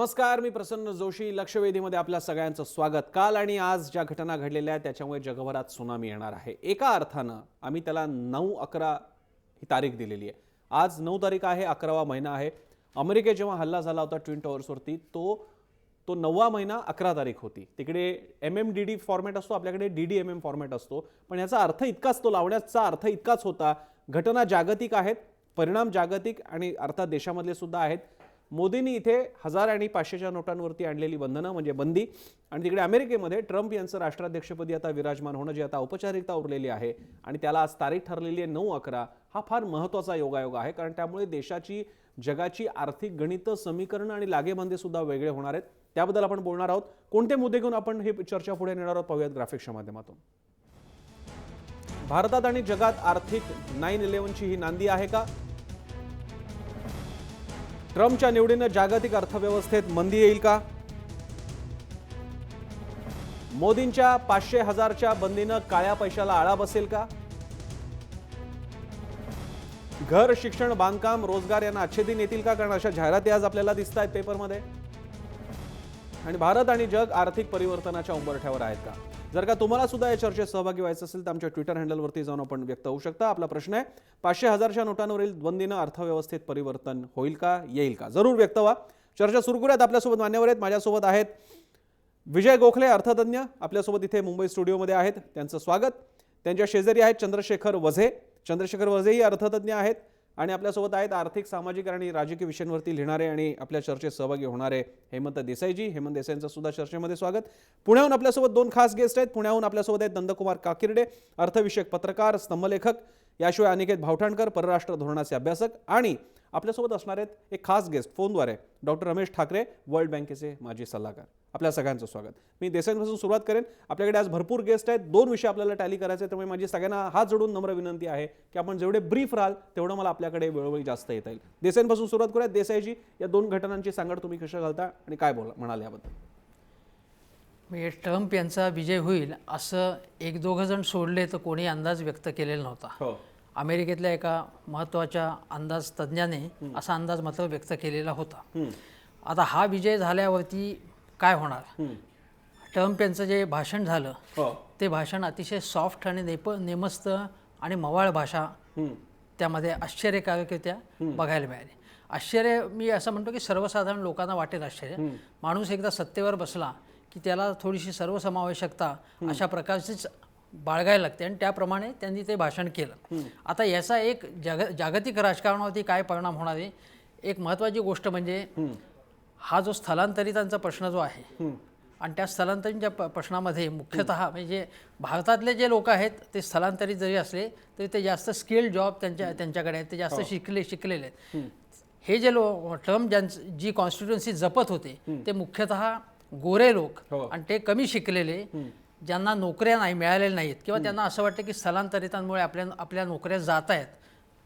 नमस्कार, मी प्रसन्न जोशी. लक्षवेधीमध्ये आपल्या सगळ्यांचं स्वागत. काल आणि आज ज्या घटना घडलेल्या आहेत त्याच्यामुळे जगभरात सुनामी येणार आहे. एका अर्थानं आम्ही त्याला 9/11 ही तारीख दिलेली आहे. आज 9 तारीख आहे, 11वा महिना आहे. अमेरिकेत जेव्हा हल्ला झाला होता ट्विन टॉवर्सवरती तो 9वा महिना 11 तारीख होती. तिकडे MMDD फॉर्मॅट असतो, आपल्याकडे DDMM फॉर्मॅट असतो. पण याचा अर्थ इतकाच, तो लावण्याचा अर्थ इतकाच होता. घटना जागतिक आहेत, परिणाम जागतिक आणि अर्थात देशामधले सुद्धा आहेत. मोदींनी इथे 1000 आणि 500च्या नोटांवरती आणलेली बंधनं म्हणजे बंदी, आणि तिकडे अमेरिकेमध्ये ट्रम्प यांचं राष्ट्राध्यक्षपदी आता विराजमान होणं, जे आता औपचारिकता उरलेली आहे आणि त्याला आज तारीख ठरलेली आहे 9/11. हा फार महत्त्वाचा योगायोग आहे, कारण त्यामुळे देशाची, जगाची आर्थिक गणित समीकरणं आणि लागेबांधे सुद्धा वेगळे होणार आहेत. त्याबद्दल आपण बोलणार आहोत. कोणते मुद्दे घेऊन आपण हे चर्चा पुढे नेणार आहोत पाहूयात ग्राफिक्सच्या माध्यमातून. भारतात आणि जगात आर्थिक 9/11ची ही नांदी आहे का? ट्रम्पच्या निवडीनं जागतिक अर्थव्यवस्थेत मंदी येईल का? मोदींच्या 500,000च्या बंदीनं काळ्या पैशाला आळा बसेल का? घर, शिक्षण, बांधकाम, रोजगार यांना अच्छे दिन येतील का? कारण अशा जाहिराती आज आपल्याला दिसत आहेत पेपरमध्ये. आणि भारत आणि जग आर्थिक परिवर्तनाच्या उंबरठ्यावर आहेत का? जर का तुम्हाला सुद्धा या चर्चेत सहभागी व्हायचं असेल तर आमच्या ट्विटर हँडलवरती जाऊन आपण व्यक्त होऊ शकता. आपला प्रश्न आहे, 500,000च्या नोटांवरील बंदीनं अर्थव्यवस्थेत परिवर्तन होईल का, येईल का? जरूर व्यक्त व्हा. चर्चा सुरू करूयात. आपल्यासोबत मान्यवर आहेत. माझ्यासोबत आहेत विजय गोखले, अर्थतज्ञ, आपल्यासोबत इथे मुंबई स्टुडिओमध्ये आहेत. त्यांचं स्वागत. त्यांच्या शेजारी आहेत चंद्रशेखर वझे. चंद्रशेखर वझेही अर्थतज्ञ आहेत. आणि आपल्यासोबत आहेत आर्थिक, सामाजिक आणि राजकीय विषयांवरती लिहिणारे आणि आपल्या चर्चेत सहभागी होणारे हेमंत देसाईजी. हेमंत देसाईंचं सुद्धा चर्चेमध्ये स्वागत. पुण्याहून आपल्यासोबत 2 खास गेस्ट आहेत. पुण्याहून आपल्यासोबत आहेत नंदकुमार काकिर्डे, अर्थविषयक पत्रकार, स्तंभलेखक. याशिवाय अनिकेत भावठाणकर, परराष्ट्र धोरणाचे अभ्यासक. आणि आपल्यासोबत असणार आहेत एक खास गेस्ट फोनद्वारे, डॉक्टर रमेश ठाकरे, वर्ल्ड बँकेचे माजी सल्लागार. आपल्या सगळ्यांचं स्वागत. मी देसाईंपासून सुरुवात करेन. आपल्याकडे आज भरपूर गेस्ट आहेत. 2 विषय आपल्याला टॅली करायचे, त्यामुळे माझी सगळ्यांना हात जोडून नम्र विनंती आहे की आपण जेवढे ब्रीफ राहाल तेवढं मला आपल्याकडे वेळोवेळी जास्त येता येईल. देसाईंपासून सुरुवात करूयात. देसाईजी, या 2 घटनांची सांगड तुम्ही कशा घालता आणि काय म्हणाल याबद्दल? म्हणजे ट्रम्प यांचा विजय होईल असं 1-2 जण सोडले तर कोणी अंदाज व्यक्त केलेला नव्हता. अमेरिकेतल्या एका महत्त्वाच्या अंदाज तज्ज्ञाने असा अंदाज मात्र व्यक्त केलेला होता. आता हा विजय झाल्यावरती काय होणार? ट्रम्प यांचं जे भाषण झालं ते भाषण अतिशय सॉफ्ट आणि नेमस्त आणि मवाळ भाषा त्यामध्ये आश्चर्यकारकरित्या बघायला मिळाली. आश्चर्य मी असं म्हणतो की सर्वसाधारण लोकांना वाटेल आश्चर्य. माणूस एकदा सत्तेवर बसला की त्याला थोडीशी सर्वसमावेशकता अशा प्रकारचीच बाळगायला लागते आणि त्याप्रमाणे त्यांनी ते भाषण केलं. आता याचा एक जागतिक राजकारणावरती काय परिणाम होणार आहे? एक महत्त्वाची गोष्ट म्हणजे हा जो स्थलांतरितांचा प्रश्न जो आहे आणि त्या स्थलांतरितांच्या प्रश्नामध्ये मुख्यतः म्हणजे भारतातले जे लोक आहेत ते स्थलांतरित जरी असले तरी ते जास्त स्किल्ड जॉब त्यांच्याकडे आहेत, ते जास्त शिकलेले आहेत. हे जे ट्रम्प जी कॉन्स्टिट्युएन्सी जपत होते ते मुख्यतः गोरे लोक आणि ते कमी शिकलेले, ज्यांना नोकऱ्या मिळालेल्या नाहीत किंवा त्यांना असं वाटतं की स्थलांतरितांमुळे आपल्या नोकऱ्या जात आहेत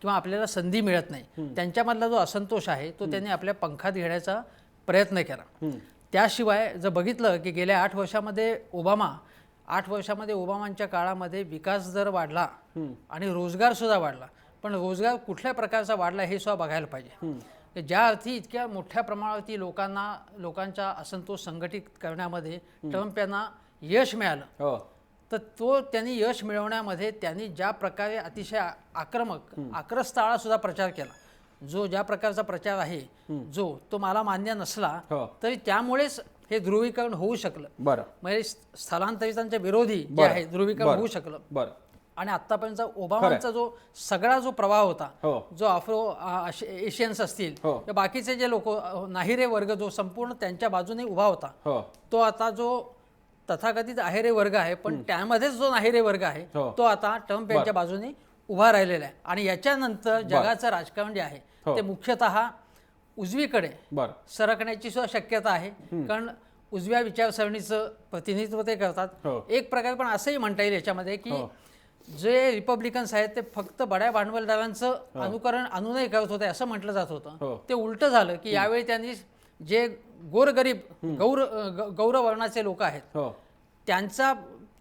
किंवा आपल्याला संधी मिळत नाही, त्यांच्यामधला जो असंतोष आहे तो त्यांनी आपल्या पंखात घेण्याचा प्रयत्न केला. त्याशिवाय जर बघितलं की गेल्या 8 वर्षामध्ये ओबामांच्या काळामध्ये विकास दर वाढला आणि रोजगार सुद्धा वाढला. पण रोजगार कुठल्या प्रकारचा वाढला हे सुद्धा बघायला पाहिजे. ज्या अर्थी इतक्या मोठ्या प्रमाणावरती लोकांचा असंतोष संघटित करण्यामध्ये ट्रम्प यांना यश मिळालं, तर त्यांनी यश मिळवण्यामध्ये त्यांनी ज्या प्रकारे अतिशय आक्रस्ताळा सुद्धा प्रचार केला, ज्या प्रकारचा प्रचार आहे तो मला मान्य नसला तरी त्यामुळेच हे ध्रुवीकरण होऊ शकलं. म्हणजे स्थलांतरितांच्या विरोधी जे आहे ध्रुवीकरण होऊ शकलं. आणि आतापर्यंत ओबामांचा सगळा जो प्रवाह होता, जो आफ्रो एशियन्स असतील किंवा बाकीचे जे लोक, नाहिरे वर्ग जो संपूर्ण त्यांच्या बाजूने उभा होता, तो आता जो तथाकथित आहेरे वर्ग आहे पण त्यामध्येच जो नाहिरे वर्ग आहे तो आता ट्रम्प यांच्या बाजूने उभा राहिलेला आहे. आणि याच्यानंतर जगाचं राजकारण जे आहे ते मुख्यतः उजवीकडे सरकण्याची सुद्धा शक्यता आहे, कारण उजव्या विचारसरणीचं प्रतिनिधित्व ते करतात. एक प्रकारे पण असंही म्हणता येईल याच्यामध्ये की जे रिपब्लिकन्स आहेत ते फक्त बड्या भांडवलदारांचं अनुनय करत होते असं म्हटलं जात होतं. ते उलटं झालं की यावेळी त्यांनी जे गोरगरीब गौरवर्णाचे लोक आहेत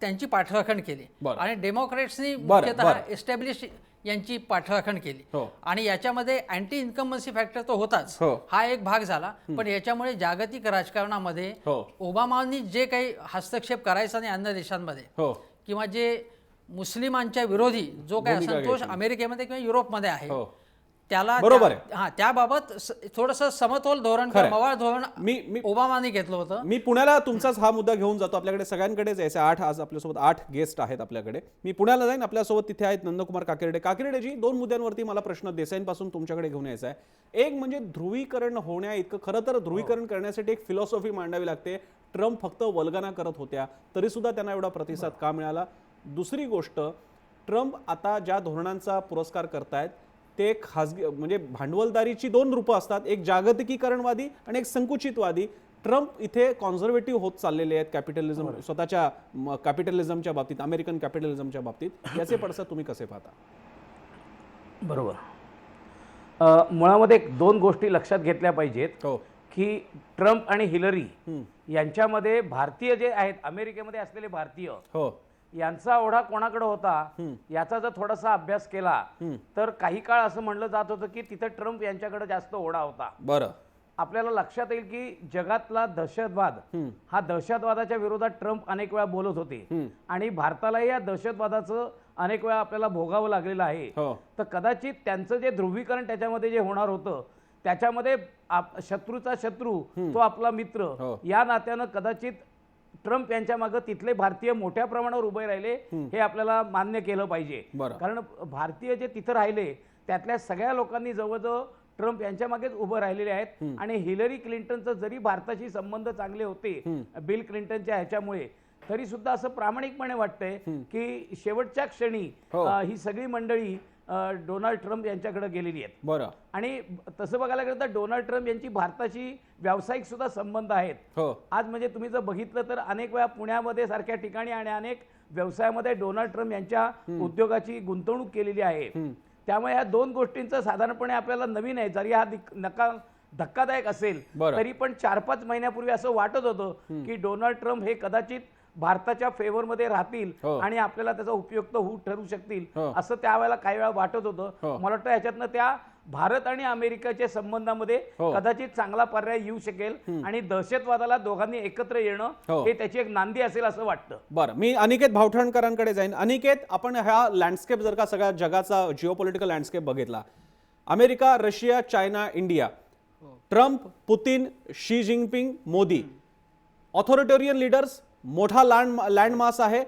त्यांची पाठराखण केली आणि डेमोक्रॅट्सनी मुख्यतः एस्टॅब्लिश यांची पाठराखण केली हो. आणि याच्यामध्ये अँटी इन्कमन्सी फॅक्टर तो होताच, हो. हा एक भाग झाला. पण याच्यामुळे जागतिक राजकारणामध्ये हो. ओबामांनी जे काही हस्तक्षेप करायचा नाही अन्य देशांमध्ये हो. किंवा जे मुस्लिमांच्या विरोधी जो काही भूमिका असंतोष घ्यायची. अमेरिकेमध्ये किंवा युरोपमध्ये आहे हो. त्याला बरोबर आहे. हा त्याबाबत थोडंसं समतोल धोरण किंवा मवाळ धोरण मी ओबामांनी घेतलं होतं. मी पुण्याला तुमचाच हा मुद्दा घेऊन जातो. आपल्याकडे सगळ्यांकडेच यायचे आज आपल्यासोबत 8 गेस्ट आहेत आपल्याकडे. मी पुण्याला जाईन, आपल्यासोबत तिथे आहेत नंदकुमार काकिर्डेजी. 2 मुद्द्यांवरती मला प्रश्न देसाईंपासून तुमच्याकडे घेऊन यायचा आहे. एक म्हणजे ध्रुवीकरण होण्या इतकं, खरं तर ध्रुवीकरण करण्यासाठी एक फिलॉसॉफी मांडावी लागते. ट्रम्प फक्त वल्गना करत होत्या तरी सुद्धा त्यांना एवढा प्रतिसाद का मिळाला? दुसरी गोष्ट, ट्रम्प आता ज्या धोरणांचा पुरस्कार करतायत ते खासगी म्हणजे भांडवलदारीची 2 रूपं असतात, एक जागतिकीकरणवादी आणि एक संकुचितवादी. ट्रम्प इथे कॉन्झर्वेटिव्ह होत चाललेले आहेत कॅपिटलिझम, स्वतःच्या कॅपिटलिझमच्या बाबतीत, अमेरिकन कॅपिटलिझमच्या बाबतीत. याचे पडसाद तुम्ही कसे पाहता? बरोबर. मुळामध्ये 2 गोष्टी लक्षात घेतल्या पाहिजेत. हो. की ट्रम्प आणि हिलरी यांच्यामध्ये भारतीय जे आहेत, अमेरिकेमध्ये असलेले भारतीय, हो, यांचा ओढा कोणाकडे होता याचा जर थोडासा अभ्यास केला तर काही काळ असं म्हणलं जात होतं की तिथे ट्रम्प यांच्याकडे जास्त ओढा होता. बरं. आपल्याला लक्षात येईल की जगातला दहशतवाद हा दहशतवादाच्या विरोधात ट्रम्प अनेक वेळा बोलत होते आणि भारतालाही या दहशतवादाचं अनेक वेळा आपल्याला भोगावं लागलेलं आहे. तर कदाचित त्यांचं जे ध्रुवीकरण त्याच्यामध्ये जे होणार होतं त्याच्यामध्ये शत्रूचा शत्रू तो आपला मित्र या नात्यानं कदाचित ट्रम्प यांच्या मागे तिथले भारतीय मोठ्या प्रमाणावर उभे राहिले हे आपल्याला मान्य केलं पाहिजे. कारण भारतीय जे तिथं राहिले त्यातल्या सगळ्या लोकांनी जवळजवळ ट्रम्प यांच्या मागेच उभं राहिलेले आहेत. आणि हिलरी क्लिंटनचं जरी भारताशी संबंध चांगले होते बिल क्लिंटनच्या ह्याच्यामुळे, तरी सुद्धा असं प्रामाणिकपणे वाटतंय की शेवटच्या क्षणी ही सगळी मंडळी डोनाल्ड ट्रम्प यांच्याकडे गेलेली आहेत. बरं. आणि तसं बघायला गेलं तर डोनाल्ड ट्रम्प यांची भारताशी व्यावसायिक सुद्धा संबंध आहेत. आज म्हणजे तुम्ही जर बघितलं तर अनेक वेळा पुण्यामध्ये सारख्या ठिकाणी आणि अनेक व्यवसायामध्ये डोनाल्ड ट्रम्प यांच्या उद्योगाची गुंतवणूक केलेली आहे. त्यामुळे या 2 गोष्टींचं साधारणपणे आपल्याला नवीन आहे, जरी हा धक्कादायक असेल तरी पण 4-5 महिन्यापूर्वी असं वाटत होतं की डोनाल्ड ट्रम्प हे कदाचित भारताच्या फेवरमध्ये राहतील आणि आपल्याला त्याचा उपयुक्त होऊ ठरू शकतील असं त्यावेळेला काही वेळा वाटत होतं. मला वाटतं ह्याच्यातनं त्या भारत आणि अमेरिकेच्या संबंधामध्ये कदाचित चांगला पर्याय येऊ शकेल आणि दहशतवादाला दोघांनी एकत्र येणं हे त्याची एक नांदी असेल असं वाटतं. बरं, मी अनिकेत भावठणकरांकडे जाईन. अनिकेत, आपण हा लँडस्केप जर का सगळ्या जगाचा जिओपॉलिटिकल लँडस्केप बघितला, America, Russia, China, India, Trump, Putin, Xi Jinping, Modi, authoritarian leaders, मोठा लँड मास आहे,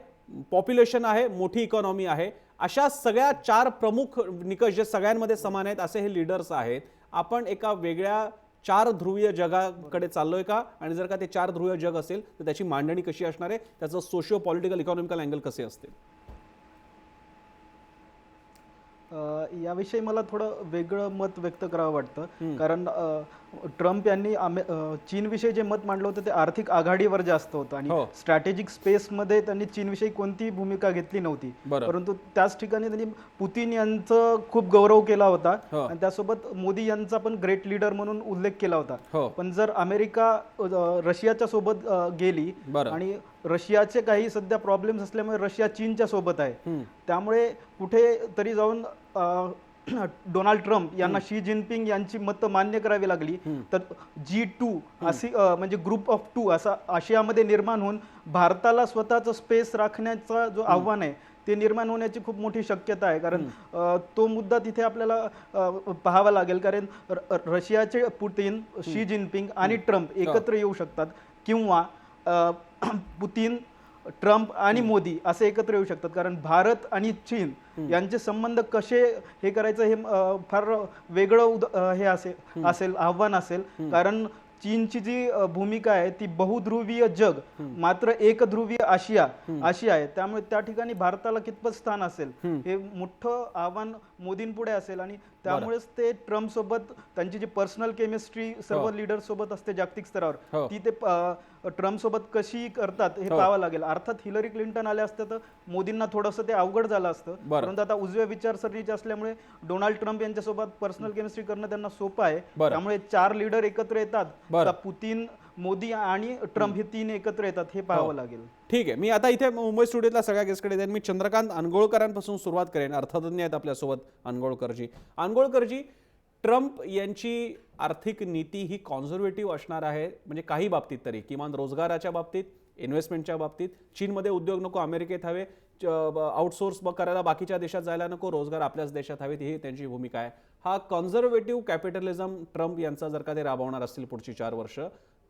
पॉप्युलेशन आहे, मोठी इकॉनॉमी आहे, अशा सगळ्या 4 प्रमुख निकष जे सगळ्यांमध्ये समान आहेत असे हे लीडर्स आहेत. आपण एका वेगळ्या 4 ध्रुवीय जगाकडे चाललोय का? आणि जर का ते 4 ध्रुवीय जग असेल तर त्याची मांडणी कशी असणार आहे, त्याचं सोशिओ पॉलिटिकल इकॉनॉमिकल अँगल कसे असतील? याविषयी मला थोडं वेगळं मत व्यक्त करावं वाटतं. कारण ट्रम्प यांनी चीनविषयी जे मत मांडलं होतं ते आर्थिक आघाडीवर जास्त होतं आणि स्ट्रॅटेजिक स्पेसमध्ये त्यांनी चीनविषयी कोणतीही भूमिका घेतली नव्हती. परंतु त्याच ठिकाणी त्यांनी पुतीन यांचा खूप गौरव केला होता आणि त्यासोबत मोदी यांचा पण ग्रेट लीडर म्हणून उल्लेख केला होता. पण जर अमेरिका रशियाच्या सोबत गेली आणि रशियाचे काही सध्या प्रॉब्लेम्स असल्यामुळे रशिया चीनच्या सोबत आहे, त्यामुळे कुठे तरी जाऊन डोनाल्ड ट्रम्प यांना शी जिनपिंग यांची मतं मान्य करावी लागली तर G2 अशी म्हणजे ग्रुप ऑफ 2 असा आशियामध्ये निर्माण होऊन भारताला स्वतःचं स्पेस राखण्याचा जो आव्हान आहे ते निर्माण होण्याची खूप मोठी शक्यता आहे. कारण तो मुद्दा तिथे आपल्याला पाहावा लागेल. कारण रशियाचे पुतीन, शी जिनपिंग आणि ट्रम्प एकत्र येऊ शकतात किंवा पुतीन, ट्रम्प आणि मोदी असे एकत्र येऊ शकतात. कारण भारत आणि चीन यांचे संबंध कसे हे करायचं हे फार वेगळं हे असेल आव्हान असेल. कारण चीनची जी भूमिका आहे ती बहुध्रुवीय जग मात्र एकध्रुवीय आशिया आहे. त्यामुळे त्या ठिकाणी भारताला कितपत स्थान असेल हे मोठं आव्हान मोदींपुढे असेल आणि त्यामुळेच ते ट्रम्प सोबत त्यांची जी पर्सनल केमिस्ट्री सर्व लीडर सोबत असते जागतिक स्तरावर ती ते ट्रम्प सोबत कशी करतात हे पाहावं लागेल. अर्थात हिलरी क्लिंटन आले असते तर मोदींना थोडंसं ते अवघड झालं असतं. परंतु आता उजव्या विचारसरणीचे असल्यामुळे डोनाल्ड ट्रम्प यांच्यासोबत पर्सनल केमिस्ट्री करणं त्यांना सोपं आहे. त्यामुळे 4 लीडर एकत्र येतात. पुतीन, मोदी आणि ट्रम्प हे तीन एकत्र येतात हे पाहावं लागेल. ठीक आहे, मी आता इथे मुंबई स्टुडिओतल्या सगळ्या गेस्टकडे जाईन. मी चंद्रकांत अनगोळकरांपासून सुरुवात करेन. अर्थतज्ञ आहेत आपल्यासोबत अनगोळकरजी. ट्रम्प यांची आर्थिक नीती ही कॉन्झर्वेटिव्ह असणार आहे, म्हणजे काही बाबतीत तरी, किमान रोजगाराच्या बाबतीत, इन्व्हेस्टमेंटच्या बाबतीत. चीनमध्ये उद्योग नको, अमेरिकेत हवे, आउटसोर्स करायला बाकीच्या देशात जायला नको, रोजगार आपल्याच देशात हवेत, ही त्यांची भूमिका आहे. हा कॉन्झर्वेटिव्ह कॅपिटलिझम ट्रम्प यांचा जर का ते राबवणार असतील पुढची 4 वर्ष,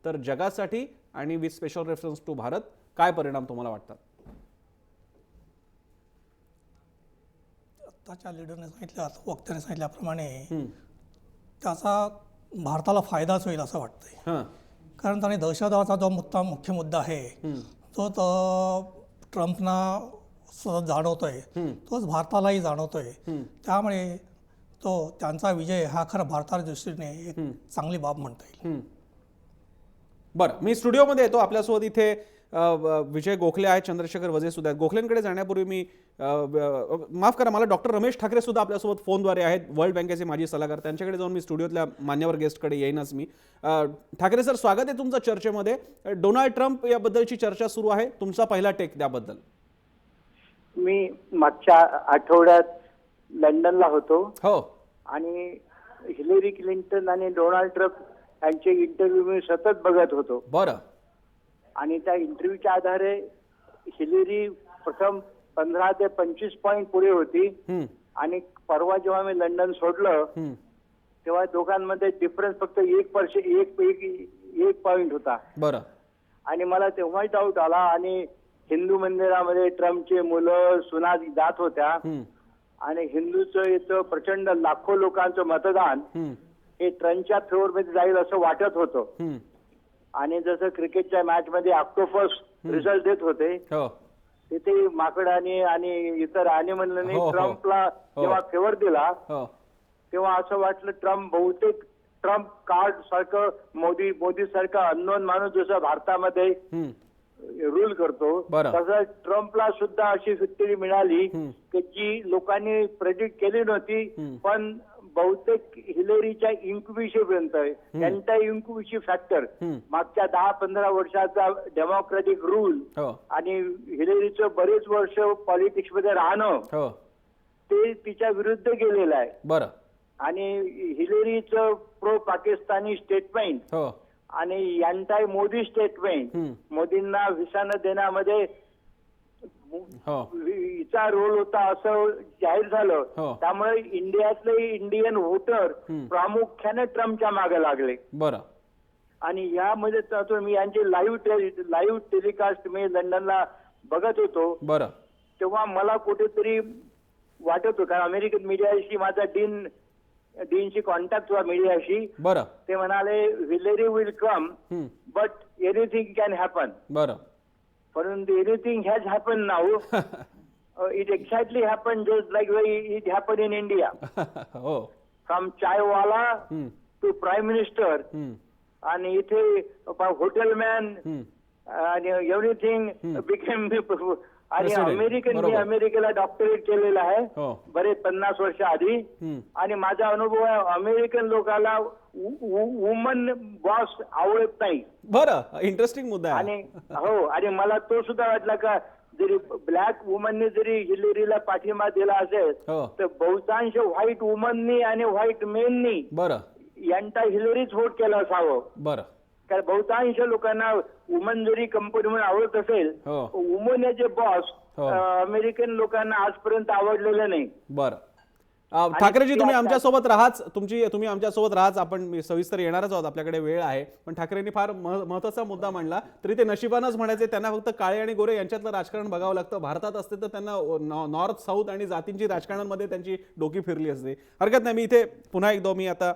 तर जगासाठी आणि with special reference to Bharat काय परिणाम तुम्हाला वाटतात? आत्ताच्या लीडरने सांगितलं, वक्त्याने सांगितल्याप्रमाणे त्याचा भारताला फायदाच होईल असं वाटतंय. कारण त्याने दहशतवादाचा जो मुख्य मुद्दा आहे तो ट्रम्पना सतत जाणवतोय, तोच भारतालाही जाणवतोय. त्यामुळे त्यांचा विजय हा खरं भारताच्या दृष्टीने एक चांगली बाब म्हणता येईल. बरं, मी स्टुडिओमध्ये येतो. आपल्यासोबत इथे विजय गोखले आहेत, चंद्रशेखर वजे सुद्धा आहेत. गोखलेंकडे जाण्यापूर्वी मी माफ करा, मला डॉक्टर रमेश ठाकरे सुद्धा आपल्यासोबत फोनद्वारे आहेत, वर्ल्ड बँकेचे माजी सल्लागार. त्यांच्याकडे जाऊन मी स्टुडिओतल्या मान्यवर गेस्टकडे येईनच. मी ठाकरे सर, स्वागत आहे तुमचं चर्चेमध्ये. डोनाल्ड ट्रम्प याबद्दलची चर्चा सुरू आहे, तुमचा पहिला टेक त्याबद्दल. मी मागच्या आठवड्यात लंडनला होतो आणि हिलरी क्लिंटन आणि डोनाल्ड ट्रम्प यांचे इंटरव्ह्यू मी सतत बघत होतो. बरं. आणि त्या इंटरव्ह्यूच्या आधारे हिलरी प्रथम 15 ते 25 पॉईंट पुढे होती आणि परवा जेव्हा मी लंडन सोडलं तेव्हा दोघांमध्ये डिफरन्स फक्त 1 पॉईंट होता. बरं. आणि मला तेव्हा डाऊट आला. आणि हिंदू मंदिरामध्ये ट्रम्पचे मुलं सुना जात होत्या आणि हिंदूचं इथं प्रचंड लाखो लोकांचं मतदान हे ट्रम्पच्या फेवरमध्ये जाईल असं वाटत होतं. आणि जसं क्रिकेटच्या मॅच मध्ये ऑक्टोपस रिझल्ट देत होते, तिथे माकडाने आणि इतर ॲनिमलने ट्रम्पला जेव्हा फेवर दिला तेव्हा असं वाटलं बहुतेक ट्रम्प कार्ड सारखं मोदी सारखा अननोन माणूस जसं भारतामध्ये रूल करतो तसं ट्रम्पला सुद्धा अशी विक्टरी मिळाली की जी लोकांनी प्रेडिक्ट केली नव्हती. पण बहुतेक हिलरीच्या इन्क्युबेशन पर्यंत एंटाय इन्क्युबेशन फॅक्टर मागच्या 10-15 वर्षाचा डेमोक्रॅटिक रूल आणि हिलरीचं बरेच वर्ष पॉलिटिक्स मध्ये राहणं ते तिच्या विरुद्ध गेलेलं आहे. बरं. आणि हिलरीचं प्रो पाकिस्तानी स्टेटमेंट आणि एंटाय मोदी स्टेटमेंट, मोदींना व्हिसा न देण्यामध्ये हिचा रोल होता असं जाहीर झालं. त्यामुळे इंडियातले इंडियन व्होटर प्रामुख्याने ट्रम्पच्या मागे लागले. बरं. आणि यामध्ये मी यांची लाईव्ह टेलिकास्ट मी लंडनला बघत होतो. बरं. तेव्हा मला कुठेतरी वाटत होतं, अमेरिकन मीडियाशी माझा डीनशी कॉन्टॅक्ट हुआ मीडियाशी. बरं. ते म्हणाले Hillary will come but anything can happen. बरं. परंतु anything has happen now. It exactly happen just like it happen in India. From chaiwala to prime minister आणि इथे हॉटेलमॅन आणि एव्हरीथिंग बिकेम. आणि अमेरिकेला डॉक्टरेट केलेलं आहे बरेच 50 वर्ष आधी. आणि माझा अनुभव आहे अमेरिकन लोकांना वुमन बॉस आवडत नाही. बरं, इंटरेस्टिंग मुद्दा आहे. आणि आणि मला तो सुद्धा वाटला का जरी ब्लॅक वुमनने जरी हिलरीला पाठिंबा दिला असेल तर बहुतांश व्हाईट वुमननी आणि व्हाईट मेननी यांचा हिलरीच व्होट केला असावं. बरं. कारण बहुतांश लोकांना वुमन जरी कंपनीमध्ये आवडत असेल, वुमन जे बॉस अमेरिकन लोकांना आजपर्यंत आवडलेले नाही. बरं. ठाकरेजी, तुम्ही आमच्यासोबत राहाच, तुम्ही आमच्यासोबत राहाच. आपण सविस्तर येणारच आहोत, आपल्याकडे वेळ आहे. पण ठाकरेंनी फार महत्त्वाचा मुद्दा मांडला. तरी ते नशिबानंच म्हणायचे, त्यांना फक्त काळे आणि गोरे यांच्यातलं राजकारण बघावं लागतं. भारतात असते तर त्यांना नॉर्थ साऊथ आणि जातींची राजकारणांमध्ये त्यांची डोकी फिरली असते. हरकत नाही. मी इथे पुन्हा एकदा मी आता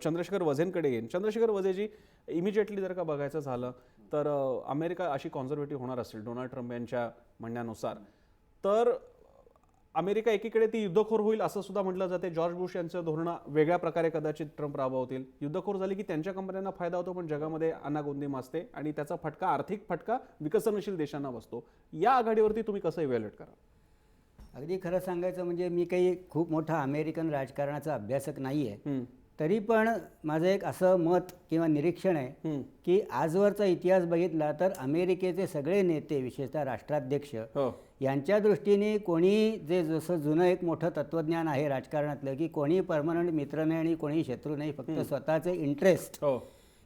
चंद्रशेखर वझेंकडे येईन. चंद्रशेखर वझेजी, इमिजिएटली जर का बघायचं झालं तर अमेरिका अशी कॉन्झर्वेटिव्ह होणार असेल डोनाल्ड ट्रम्प यांच्या म्हणण्यानुसार, तर अमेरिका एकीकडे ती युद्धखोर होईल असं सुद्धा म्हटलं जाते. जॉर्ज बुश यांचं धोरणं वेगळ्या प्रकारे कदाचित ट्रम्प राबवतील. युद्धखोर झाली की त्यांच्या कंपन्यांना फायदा होतो, पण जगामध्ये अनागोंदी माजते आणि त्याचा फटका, आर्थिक फटका विकसनशील देशांना बसतो. या आघाडीवरती तुम्ही कसं इव्हॅल्युएट करा? अगदी खरं सांगायचं म्हणजे मी काही खूप मोठा अमेरिकन राजकारणाचा अभ्यासक नाही आहे, तरी पण माझं एक असं मत किंवा निरीक्षण आहे की आजवरचा इतिहास बघितला तर अमेरिकेचे सगळे नेते, विशेषतः राष्ट्राध्यक्ष, यांच्या दृष्टीने कोणी जे जसं जुनं एक मोठं तत्त्वज्ञान आहे राजकारणातलं की कोणी परमनंट मित्र नाही आणि कोणी शत्रू नाही, फक्त स्वतःचे इंटरेस्ट.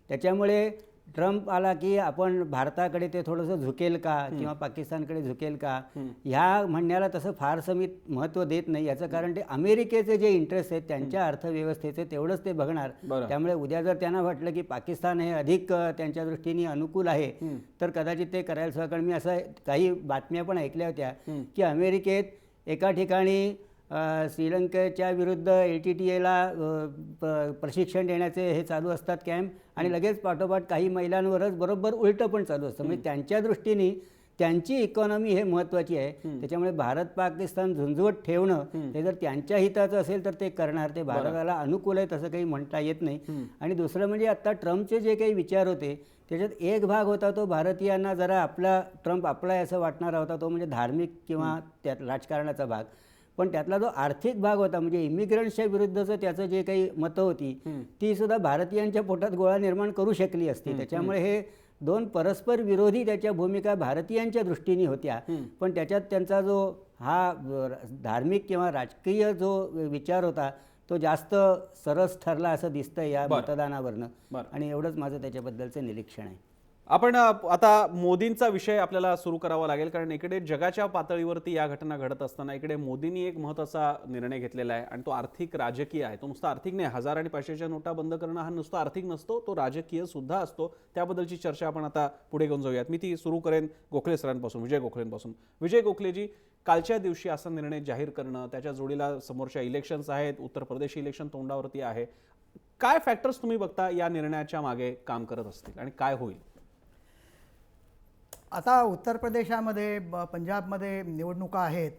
त्याच्यामुळे ट्रम्प आला की आपण भारताकडे ते थोडंसं झुकेल का किंवा पाकिस्तानकडे झुकेल का, ह्या म्हणण्याला तसं फारसं मी महत्त्व देत नाही. याचं कारण ते अमेरिकेचे जे इंटरेस्ट आहेत त्यांच्या अर्थव्यवस्थेचे तेवढंच ते बघणार. त्यामुळे उद्या जर त्यांना वाटलं की पाकिस्तान हे अधिक त्यांच्या दृष्टीने अनुकूल आहे तर कदाचित ते करायला सह. कारण मी असं काही बातम्या पण ऐकल्या होत्या की अमेरिकेत एका ठिकाणी श्रीलंकेच्या विरुद्ध LTTEला प्रशिक्षण देण्याचे हे चालू असतात कॅम्प, आणि लगेच पाठोपाठ काही महिलांवरच बरोबर उलटं पण चालू असतं. म्हणजे त्यांच्या दृष्टीने त्यांची इकॉनॉमी हे महत्त्वाची आहे. त्याच्यामुळे भारत पाकिस्तान झुंजवत ठेवणं हे जर त्यांच्या हिताचं असेल तर ते करणार. ते भारताला अनुकूल आहे तसं काही म्हणता येत नाही. आणि दुसरं म्हणजे आत्ता ट्रम्पचे जे काही विचार होते त्याच्यात एक भाग होता तो भारतीयांना जरा ट्रम्प आपला आहे असं वाटणारा होता, तो म्हणजे धार्मिक किंवा त्यात राजकारणाचा भाग. पण त्यातला जो आर्थिक भाग होता म्हणजे इमिग्रंट्सच्या विरुद्धचं त्याचं जे काही मतं होती ती सुद्धा भारतीयांच्या पोटात गोळा निर्माण करू शकली असती. त्याच्यामुळे हे दोन परस्पर विरोधी त्याच्या भूमिका भारतीयांच्या दृष्टीने होत्या. पण त्याच्यात त्यांचा जो हा धार्मिक किंवा राजकीय जो विचार होता तो जास्त सरस ठरला असं दिसतं या मतदानावरनं. आणि एवढंच माझं त्याच्याबद्दलचं निरीक्षण आहे. आपण आता मोदींचा विषय आपल्याला सुरू करावा लागेल, कारण इकडे जगाच्या पातळीवरती या घटना घडत असताना इकडे मोदींनी एक महत्त्वाचा निर्णय घेतलेला आहे आणि तो आर्थिक राजकीय आहे. तो नुसता आर्थिक नाही, 1000 आणि 500च्या नोटा बंद करणं हा नुसता आर्थिक नसतो, तो राजकीय सुद्धा असतो. त्याबद्दलची चर्चा आपण आता पुढे घेऊन जाऊयात. मी ती सुरू करेन गोखले सरांपासून, विजय गोखलेंपासून. विजय गोखलेजी, कालच्या दिवशी असा निर्णय जाहीर करणं, त्याच्या जोडीला समोरच्या इलेक्शन्स आहेत, उत्तर प्रदेश इलेक्शन तोंडावरती आहे, काय फॅक्टर्स तुम्ही बघता या निर्णयाच्या मागे काम करत असतील आणि काय होईल? आता उत्तर प्रदेशामध्ये पंजाबमध्ये निवडणुका आहेत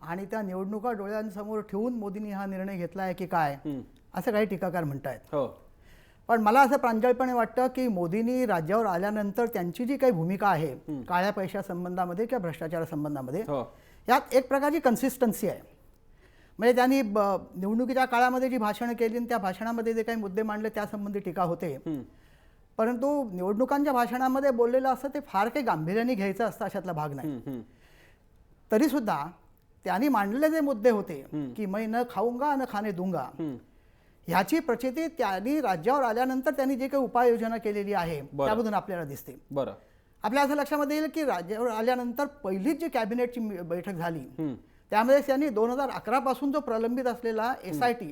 आणि त्या निवडणुका डोळ्यांसमोर ठेवून मोदींनी हा निर्णय घेतला आहे की काय, असं काही टीकाकार म्हणतायत. पण मला असं प्रांजळपणे वाटतं की मोदींनी राज्यावर आल्यानंतर त्यांची जी काही भूमिका आहे काळ्या पैशा संबंधामध्ये किंवा भ्रष्टाचार संबंधामध्ये, यात एक प्रकारची कन्सिस्टन्सी आहे. म्हणजे त्यांनी निवडणुकीच्या काळामध्ये जी भाषणं केली आणि त्या भाषणामध्ये जे काही मुद्दे मांडले त्यासंबंधी टीका होते, परंतु निवडणुकांच्या भाषणामध्ये बोललेलं असतं ते फार काही गांभीर्याने घ्यायचं असतं अशातला भाग नाही. तरीसुद्धा त्यांनी मांडलेले जे मुद्दे होते की मैं न खाऊंगा न खाने दूंगा, ह्याची प्रचिती त्यांनी राज्यावर आल्यानंतर त्यांनी जे काही उपाययोजना केलेली आहे त्यामधून आपल्याला दिसते. आपल्या असं लक्षामध्ये येईल की राज्यावर आल्यानंतर पहिलीच जी कॅबिनेटची बैठक झाली त्यामध्ये त्यांनी 2011 पासून जो प्रलंबित असलेला SIT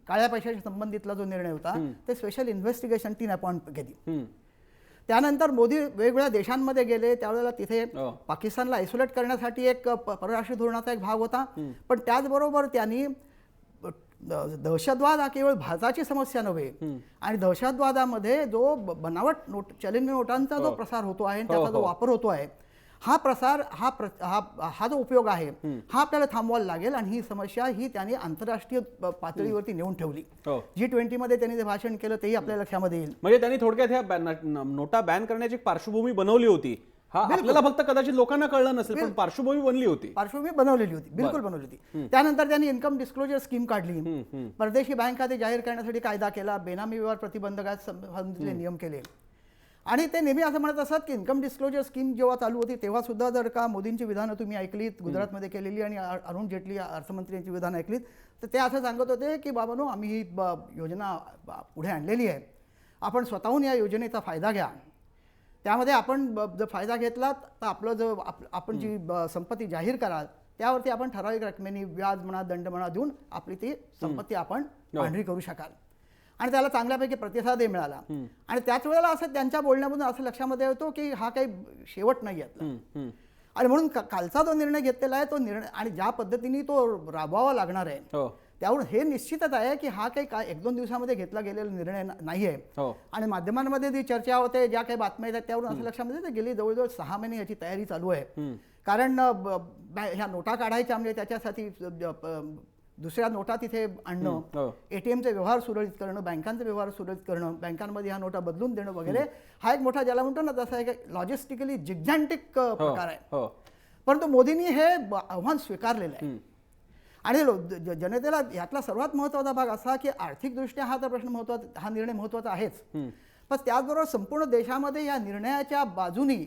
काळ्या पैशाच्या संबंधितला जो निर्णय होता ते स्पेशल इन्व्हेस्टिगेशन टीम अपॉइंट केली. त्यानंतर मोदी वेगवेगळ्या देशांमध्ये गेले, त्यावेळेला तिथे पाकिस्तानला आयसोलेट करण्यासाठी एक परराष्ट्र धोरणाचा एक भाग होता. पण त्याचबरोबर त्यांनी दहशतवाद हा केवळ भारताची समस्या नव्हे आणि दहशतवादामध्ये जो बनावट चलन नोटांचा जो प्रसार होतो आहे त्याचा जो वापर होतो आहे हा प्रसार हा जो उपयोग आहे हा आपल्याला थांबवायला लागेल. आणि ही समस्या ही त्यांनी आंतरराष्ट्रीय पातळीवरती नेऊन ठेवली. G20 मध्ये त्यांनी जे भाषण केलं तेही आपल्या लक्षामध्ये येईल. म्हणजे त्यांनी थोडक्यात ह्या नोटा बॅन करण्याची पार्श्वभूमी बनवली होती. हा आपल्याला फक्त कदाचित लोकांना कळलं नसेल पण पार्श्वभूमी बनली होती. पार्श्वभूमी बनवलेली होती, बिलकुल बनवली होती. त्यानंतर त्यांनी इन्कम डिस्क्लोजर स्कीम काढली, परदेशी बँक खाते जाहीर करण्यासाठी कायदा केला, बेनामी व्यवहार प्रतिबंधकाचे नियम केले. आणि ते नेहमी असं म्हणत असतात की इन्कम डिस्क्लोजर स्कीम जेव्हा चालू होती तेव्हा सुद्धा जर का मोदींची विधानं तुम्ही ऐकलीत गुजरातमध्ये केलेली आणि अरुण जेटली अर्थमंत्री यांची विधानं ऐकलीत तर ते असं सांगत होते की बाबांनो आम्ही ही योजना पुढे आणलेली आहे, आपण स्वतःहून या योजनेचा फायदा घ्या. त्यामध्ये आपण जर फायदा घेतला तर आपलं जो आपण जी संपत्ती जाहीर कराल त्यावरती आपण ठराविक रकमेने व्याज म्हणा दंड म्हणा देऊन आपली ती संपत्ती आपण पांढरी करू शकाल. आणि त्याला चांगल्यापैकी प्रतिसादही मिळाला. आणि त्याच वेळेला असं त्यांच्या बोलण्यामधून असं लक्षामध्ये येतो की हा काही शेवट नाही यातला. आणि म्हणून कालचा जो निर्णय घेतलेला आहे तो निर्णय आणि ज्या पद्धतीने तो राबवावा लागणार आहे त्यावरून हे निश्चितच आहे की हा काही 1-2 दिवसामध्ये घेतला गेलेला निर्णय नाही आहे. आणि माध्यमांमध्ये जी चर्चा होते, ज्या काही बातम्या येतात त्यावरून असं लक्षामध्ये येतं गेली जवळजवळ 6 महिने याची तयारी चालू आहे. कारण ह्या नोटा काढायच्या म्हणजे त्याच्यासाठी दुसऱ्या नोटा तिथे आणणं, ATMचे व्यवहार सुरळीत करणं, बँकांचे व्यवहार सुरळीत करणं, बँकांमध्ये ह्या नोटा बदलून देणं वगैरे हा एक मोठा ज्याला म्हणतो ना तसा एक लॉजिस्टिकली जिग्जॅन्टिक प्रकार आहे. परंतु मोदींनी हे आव्हान स्वीकारलेलं आहे आणि जनतेला यातला सर्वात महत्त्वाचा भाग असा की आर्थिकदृष्ट्या हा तर प्रश्न हा निर्णय महत्त्वाचा आहेच, पण त्याचबरोबर संपूर्ण देशामध्ये या निर्णयाच्या बाजूनी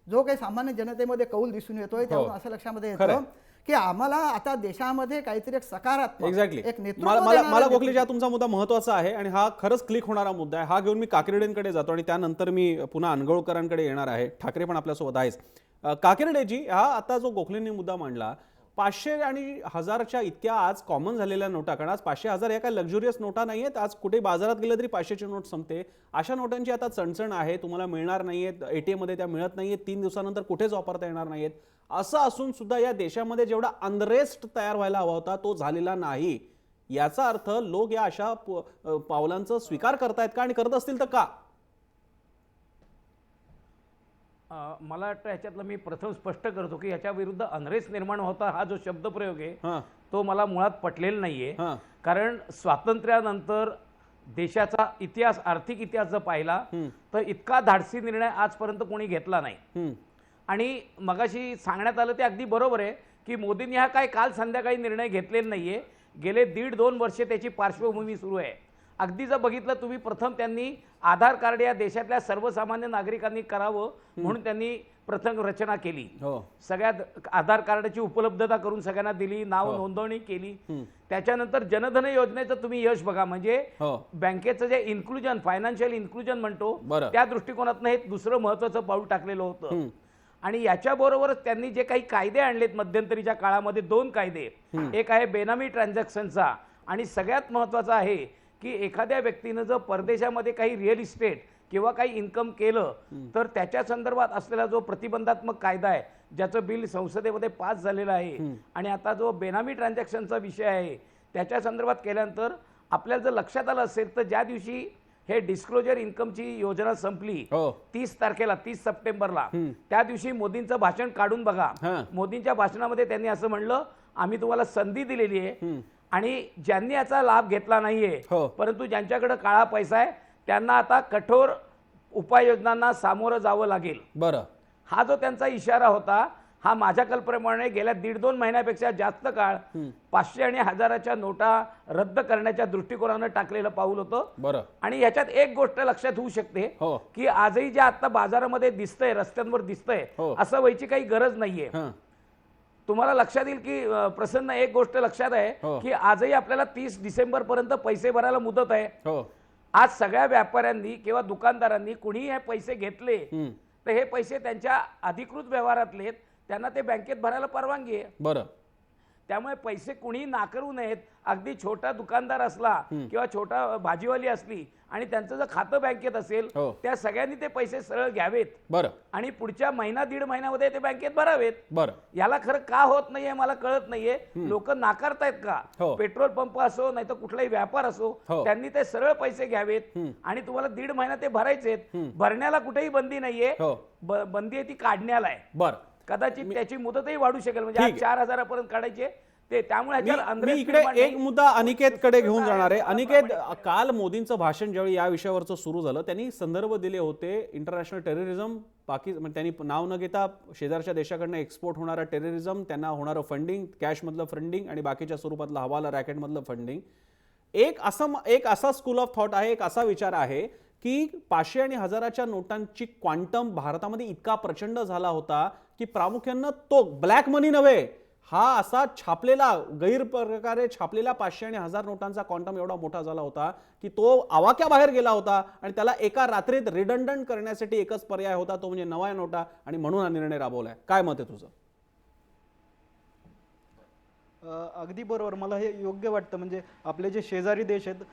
जो काही सामान्य जनतेमध्ये कौल दिसून येतोय त्यावरून असं लक्षामध्ये येतं की आम्हाला आता देशामध्ये काहीतरी एक सकारात्मक एक्झॅक्टली एक नेतृत्व मला गोखलेजी हा तुमचा मुद्दा महत्त्वाचा आहे आणि हा खरंच क्लिक होणारा मुद्दा आहे. हा घेऊन मी काकिर्डेंकडे जातो आणि त्यानंतर मी पुन्हा अनगोळकरांकडे येणार आहे. ठाकरे पण आपल्यासोबत आहेच. काकिर्डेजी, हा आता जो गोखलेंनी मुद्दा मांडला, 500 आणि 1000च्या इतक्या आज कॉमन झालेल्या नोटा, कारण आज 500 1000 या काही लक्झुरियस नोटा नाही आहेत. आज कुठे बाजारात गेलं तरी 500ची नोट संपते. अशा नोटांची आता चणचण आहे, तुम्हाला मिळणार नाहीयेत, ATM मध्ये त्या मिळत नाहीयेत, 3 दिवसानंतर कुठेच वापरता येणार नाहीयेत. असं असून सुद्धा या देशामध्ये जेवढा अनरेस्ट तयार व्हायला हवा होता तो झालेला नाही. याचा अर्थ लोक या अशा पावलांचा स्वीकार करतायत का, आणि करत असतील तर का? मला वाटतं ह्याच्यातलं मी प्रथम स्पष्ट करतो की याच्या विरुद्ध अनरेस्ट निर्माण होता हा जो शब्दप्रयोग आहे तो मला मुळात पटलेला नाहीये. कारण स्वातंत्र्यानंतर देशाचा इतिहास, आर्थिक इतिहास जर पाहिला तर इतका धाडसी निर्णय आजपर्यंत कोणी घेतला नाही. आणि मगाशी सांगण्यात आलं ते अगदी बरोबर आहे की मोदींनी हा काय काल संध्याकाळी निर्णय घेतलेला नाहीये. गेले 1.5-2 वर्षे त्याची पार्श्वभूमी सुरू आहे. अगदी जर बघितलं तुम्ही, प्रथम त्यांनी आधार कार्ड या देशातल्या सर्वसामान्य नागरिकांनी करावं म्हणून त्यांनी प्रथम रचना केली. सगळ्यात आधार कार्डाची उपलब्धता करून सगळ्यांना दिली, नाव नोंदणी केली. त्याच्यानंतर जनधन योजनेचं तुम्ही यश बघा, म्हणजे बँकेचं जे इन्क्लुजन, फायनान्शियल इन्क्लुजन म्हणतो त्या दृष्टिकोनातून हे दुसरं महत्त्वाचं पाऊल टाकलेलं होतं. आणि याच्याबरोबरच त्यांनी जे काही कायदे आणलेत मध्यंतरीच्या काळामध्ये, 2 कायदे, एक आहे बेनामी ट्रान्झॅक्शनचा, आणि सगळ्यात महत्त्वाचा आहे की एखाद्या व्यक्तीनं जर परदेशामध्ये काही रिअल इस्टेट किंवा काही इन्कम केलं तर त्याच्या संदर्भात असलेला जो प्रतिबंधात्मक कायदा आहे, ज्याचं बिल संसदेमध्ये पास झालेलं आहे, आणि आता जो बेनामी ट्रान्झॅक्शनचा विषय आहे त्याच्या संदर्भात केल्यानंतर आपल्याला जर लक्षात आलं असेल तर ज्या दिवशी हे डिस्क्लोजर इन्कमची योजना संपली 30 तारखेला, 30 सप्टेंबरला, त्या दिवशी मोदींचं भाषण काढून बघा. मोदींच्या भाषणामध्ये त्यांनी असं म्हणलं, आम्ही तुम्हाला संधी दिलेली आहे आणि ज्यांनी याचा लाभ घेतला नाहीये, परंतु ज्यांच्याकडे काळा पैसा आहे त्यांना आता कठोर उपाययोजनांना सामोरं जावं लागेल. बरं, हा जो त्यांचा इशारा होता हा माझ्या कल्पनेप्रमाणे गेल्या 1.5-2 महिन्यापेक्षा जास्त काळ 500 आणि 1000च्या नोटा रद्द करण्याच्या दृष्टिकोनानं टाकलेलं पाऊल होतं. बरं. आणि याच्यात एक गोष्ट लक्षात होऊ शकते की आजही जे आता बाजारामध्ये दिसतंय, रस्त्यांवर दिसतंय, असं व्हायची काही गरज नाहीये. तुम्हाला लक्षात येईल की प्रसन्न, एक गोष्ट लक्षात आहे की आजही आपल्याला 30 डिसेंबर पर्यंत पैसे भरायला मुदत आहे. आज सगळ्या व्यापाऱ्यांनी किंवा दुकानदारांनी कुणीही हे पैसे घेतले तर हे पैसे त्यांच्या अधिकृत व्यवहारातले, त्यांना ते बँकेत भरायला परवानगी आहे. बरं. त्यामुळे पैसे कुणी नाकारू नयेत. अगदी छोटा दुकानदार असला किंवा छोटा भाजीवाली असली आणि त्यांचं जर खातं बँकेत असेल त्या सगळ्यांनी ते पैसे सरळ घ्यावेत. बरं. आणि पुढच्या 1-1.5 महिन्यामध्ये ते बँकेत भरावेत. बरं. याला खरं का होत नाहीये मला कळत नाहीये. लोक नाकारतायत का? पेट्रोल पंप असो नाही तर कुठलाही व्यापार असो, त्यांनी ते सरळ पैसे घ्यावेत आणि तुम्हाला 1.5 महिना ते भरायचेत. भरण्याला कुठेही बंदी नाहीये, बंदी आहे ती काढण्याला आहे. बरं. कदाचित त्याची मुदतही वाढू शकेल, म्हणजे 4,000 पर्यंत काढायचे ते. त्यामुळे मी इकडे एक मुद्दा अनिकेतकडे घेऊन जाणार आहे. अनिकेत, काल मोदींचं भाषण ज्यावेळी या विषयावरचं सुरू झालं त्यांनी संदर्भ दिले होते इंटरनॅशनल टेररिझम, त्यांनी नाव न घेता शेजारच्या देशाकडनं एक्सपोर्ट होणारा टेररिझम, त्यांना होणारं फंडिंग, कॅशमधलं फंडिंग आणि बाकीच्या स्वरूपातलं हवाला रॅकेटमधलं फंडिंग. एक असा स्कूल ऑफ थॉट आहे, एक असा विचार आहे की 500 आणि 1000च्या नोटांची क्वांटम भारतामध्ये इतका प्रचंड झाला होता की प्रामुख्यानं तो ब्लॅक मनी नव्हे, हा असा छापलेला, गैरप्रकारे छापलेला 500 आणि 1000 नोटांचा क्वांटम एवढा मोठा झाला होता की तो आवाक्याबाहेर गेला होता आणि त्याला एका रात्रीत रिडंडंट करण्यासाठी एकच पर्याय होता, तो म्हणजे नव्या नोटा, आणि म्हणून हा निर्णय राबवलाय. काय मत आहे तुझं? अगदी बरोबर, मला हे योग्य वाटतं. म्हणजे आपले जे शेजारी देश आहेत,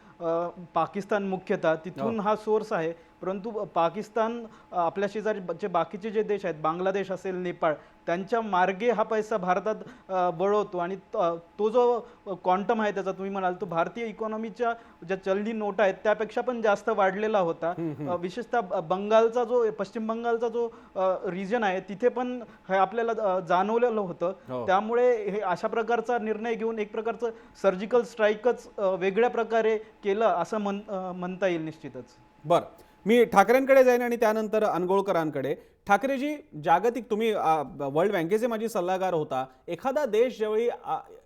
पाकिस्तान मुख्यतः, तिथून हा सोर्स आहे. परंतु पाकिस्तान, आपल्या शेजारी बाकीचे जे देश आहेत, बांगलादेश असेल, नेपाळ, त्यांच्या मार्गे हा पैसा भारतात वळवतो आणि तो जो क्वांटम आहे त्याचा, तुम्ही म्हणाल तो भारतीय इकॉनॉमीच्या ज्या चलनी नोटा आहेत त्यापेक्षा पण जास्त वाढलेला होता. विशेषतः बंगालचा जो, पश्चिम बंगालचा जो रिजन आहे तिथे पण हे आपल्याला जाणवलेलं होतं. त्यामुळे हे अशा प्रकारचा निर्णय घेऊन एक प्रकारचं सर्जिकल स्ट्राईकच वेगळ्या प्रकारे केलं असं म्हणता येईल निश्चितच. बरं, मी ठाकरेंकडे जाईन आणि त्यानंतर अनगोळकरांकडे. ठाकरेजी, जागतिक, तुम्ही वर्ल्ड बँकेचे माझी सल्लागार होता. एखादा देश ज्यावेळी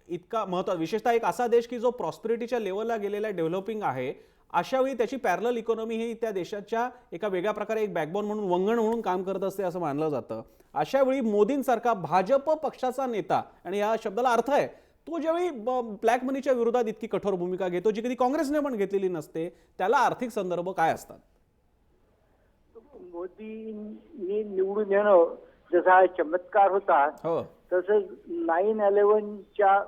इतका महत्त्व, विशेषतः एक असा देश की जो प्रॉस्पेरिटीच्या लेवलला गेलेला डेव्हलपिंग आहे, अशा वेळी त्याची पॅरलल इकॉनॉमी ही त्या देशाच्या एका वेगळ्या प्रकारे एक बॅकबोन म्हणून, वंगण म्हणून काम करत असते असं मानलं जातं. अशा वेळी मोदींसारखा भाजप पक्षाचा नेता, आणि या शब्दाला अर्थ आहे, तो ज्यावेळी ब्लॅक मनीच्या विरोधात इतकी कठोर भूमिका घेतो जी कधी काँग्रेसने पण घेतलेली नसते, त्याला आर्थिक संदर्भ काय असतात? मोदींनी निवडून येणं जसा हा चमत्कार होता, तसंच 9/11च्या